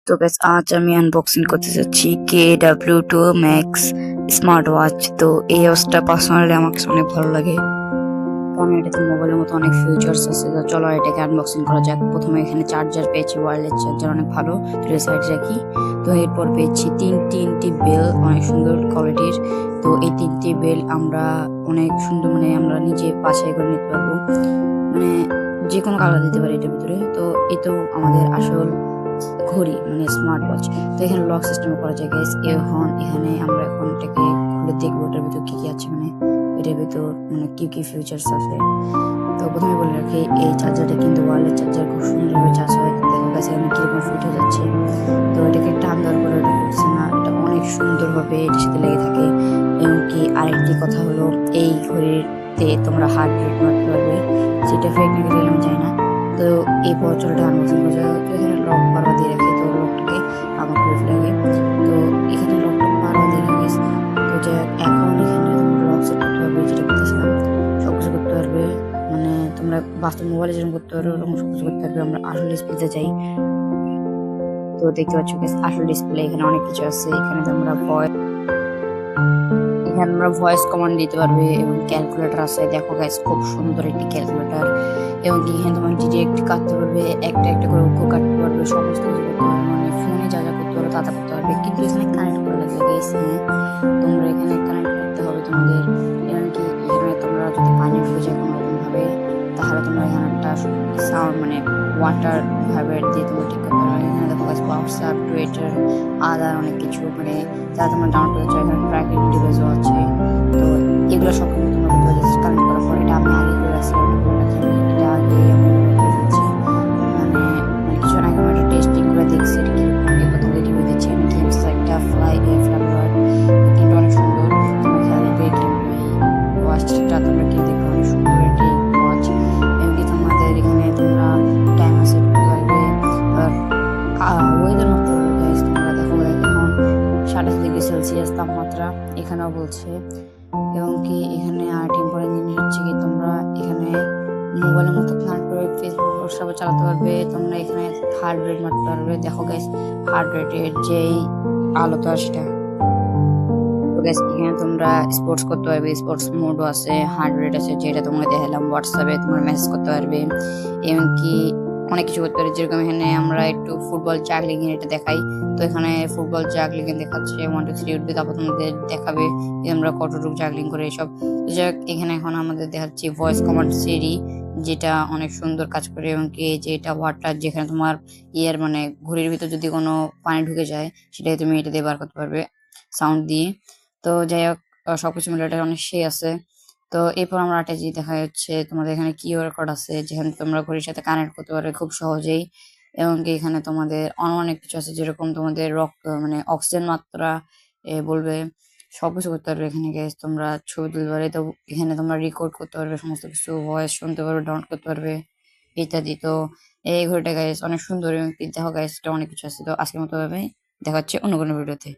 তো গাইস আজ আমি আনবক্সিং করতে যাচ্ছি KW2 ম্যাক্স স্মার্ট ওয়াচ। তো এই ওয়াচটা পার্সোনালি আমার কাছে অনেক ভালো লাগে, কারণ এটাতে মোবাইলের মতো অনেক ফিচার্স আছে। তো চলো এটাকে আনবক্সিং করা যাক। প্রথমে এখানে চার্জার পেয়েছি, ওয়্যারলেস চার্জার অনেক ভালো, সাইড রাখি। তো এরপর পেয়েছি তিনটি বেল, অনেক সুন্দর কোয়ালিটির। তো এই তিনটি বেল আমরা অনেক সুন্দর, মানে আমরা নিজে বাছাই করে নিতে পারবো, মানে যে কোনো কালার দিতে পারি এটার ভিতরে। তো এই তো আমাদের আসল ঘড়ি, মানে স্মার্ট ওয়াচ। তো এখানে লক সিস্টেম করা যায় গাইস। এখানে আমরা এখন এটাকে খুলে দেখবো এটার ভিতর কি কি আছে, মানে এটার ভিতর মানে কি কি ফিচার্স আছে। তো প্রথমে বলে রাখি, এই চার্জারটা কিন্তু ওয়্যারলেস চার্জার, খুব সুন্দরভাবে চার্জ হয়। দেখো গাইস এখানে কিরকম ফিট হয়ে যাচ্ছে। তো এটাকে টান দেওয়ার পরে এটা করছে না, এটা অনেক সুন্দরভাবে এটার সাথে লেগে থাকে। এমনকি আরেকটি কথা হলো, এই ঘড়িতে তোমরা হার্ট রেট মাপতে পারবে, সেটা ফেক নাকি রিয়েল আমি জানি না। তো এই বছরটা আনবক্সিং করা যায়। তো এখানে লক বারবার দিয়ে রাখি, তো লকটাকে আমার খুব লাগে। তো এখানে লকটা বারবার দিয়ে রাখি। তো যে এখন এখানে তোমরা লক সেট করতে পারবে, যেটা করতেছিলাম সবকিছু করতে পারবে, মানে তোমরা বাস্তব মোবাইলে যেরকম করতে পারবে ওরকম সবকিছু করতে পারবে। আমরা আসল ডিসপ্লেতে যাই। তো দেখতে পাচ্ছ আসল ডিসপ্লে, এখানে অনেক কিছু আছে। এখানে আমরা ভয়েস কমান্ড দিতে পারবে এবং ক্যালকুলেটর আছে। দেখো গাইস খুব সুন্দর একটি ক্যালকুলেটর, এবং এখানে তোমার ডিরেক্ট কাটতে পারবে, একটা একটা করে অঙ্ক কাটতে পারবে, সমস্ত কিছু করতে পারবে, মানে ফোনে যা যা করতে পারবে তা তা করতে পারবে। কিন্তু এখানে কানেক্ট করা লাগবে গাইস। হ্যাঁ, তোমরা এখানে কানেক্ট করতে হবে তোমাদের। এমনকি এখানে তোমরা যদি পানি ঢুকে যায় কোনো রকম ভাবে, তাহলে তোমরা এখানে একটা সাউন্ড, মানে ওয়াটার ভাইব্রেট দিয়ে তোমরা ঠিক করতে পারবে। এখানে দেখো গাইস হোয়াটসঅ্যাপ, টুইটার, আদার অনেক কিছু, মানে যা তোমরা ডাউনলোড করতে চাও। এখানে ট্র্যাকিং ডিভাইসও আছে। তো এগুলো সব কিন্তু তোমরা করতে পারবে কানেক্ট করার পর। এটা আমি আগে করে রাখছি, এটা আগে আমি করে দিচ্ছি, মানে কিছুক্ষণ আগে আমি একটা টেস্টিং করে দেখছি এটা কিরকম। এরপর তোমাদের রিভিউ দিচ্ছি। আমি গেমস একটা ফ্লাইওভার, কিন্তু অনেক সুন্দর। তোমরা খেয়াল দেখবে এই ওয়াচটা তোমরা কি দেখবে, অনেক সুন্দর একটি ওয়াচ। এমনকি তোমাদের এখানে তোমরা টাইমার সেট করতে পারবে, ওয়েদার মাপতে পারবে গাইস। তোমরা দেখো এখন 27°C তাপমাত্রা এখানেও বলছে। এবং কি এখানে আরেকটি ইম্পর্টেন্ট জিনিস হচ্ছে কি, তোমরা এখানে মোবাইলের মতো কানেক্ট করে ফেসবুক হোয়াটসঅ্যাপে চালাতে পারবে। তোমরা এখানে হার্ট রেট মারতে পারবে। দেখো গাইস হার্ট রেটের যেই আলোটা সেটা। তো গাইস এখানে তোমরা স্পোর্টস করতে পারবে, স্পোর্টস মোডও আছে, হার্ট রেট আছে, যেটা তোমরা দেখালাম। হোয়াটসঅ্যাপে তোমরা মেসেজ করতে পারবে, এমনকি অনেক কিছু করতে পারি। যেরকম এখানে আমরা একটু ফুটবল জাগলিং এটা দেখাই, তো এখানে ফুটবল জাগলিং দেখাচ্ছে 1 2 3 উঠবে, তারপর তোমাদের দেখাবে যে আমরা কতটুকু জাগলিং করে এসব। তো যাক এখানে এখন আমাদের দেখাচ্ছি ভয়েস কমান্ড সিরি, যেটা অনেক সুন্দর কাজ করে। এবং কি যে এটা ওয়াটার, যেখানে তোমার ইয়ার মানে ঘড়ির ভিতর যদি কোনো পানি ঢুকে যায়, সেটাই তুমি এটা দিয়ে বার করতে পারবে সাউন্ড দিয়ে। তো যাই হোক সবকিছু মিলে এটা অনেক সেই আছে। তো এরপর আমরা একটা জিনিস দেখা যাচ্ছে, তোমাদের এখানে কিউআর কোড আছে, যেখানে তোমরা ঘড়ির সাথে কানেক্ট করতে পারবে খুব সহজেই। এবং কি এখানে তোমাদের অনেক কিছু আছে, যেরকম তোমাদের রক্ত, মানে অক্সিজেন মাত্রা বলবে, সবকিছু করতে পারবে এখানে গাইস। তোমরা ছবি তুলতে পারবে, তো এখানে তোমরা রেকর্ড করতে পারবে সমস্ত কিছু, ভয়েস শুনতে পারবে, ডাউনলোড করতে পারবে ইত্যাদি। তো এই ঘড়িটা গাইস অনেক সুন্দর, এবং দেখো গাইস এটা অনেক কিছু আছে। তো আজকের মতো ভাবে দেখা হচ্ছে অন্য কোনো ভিডিওতে।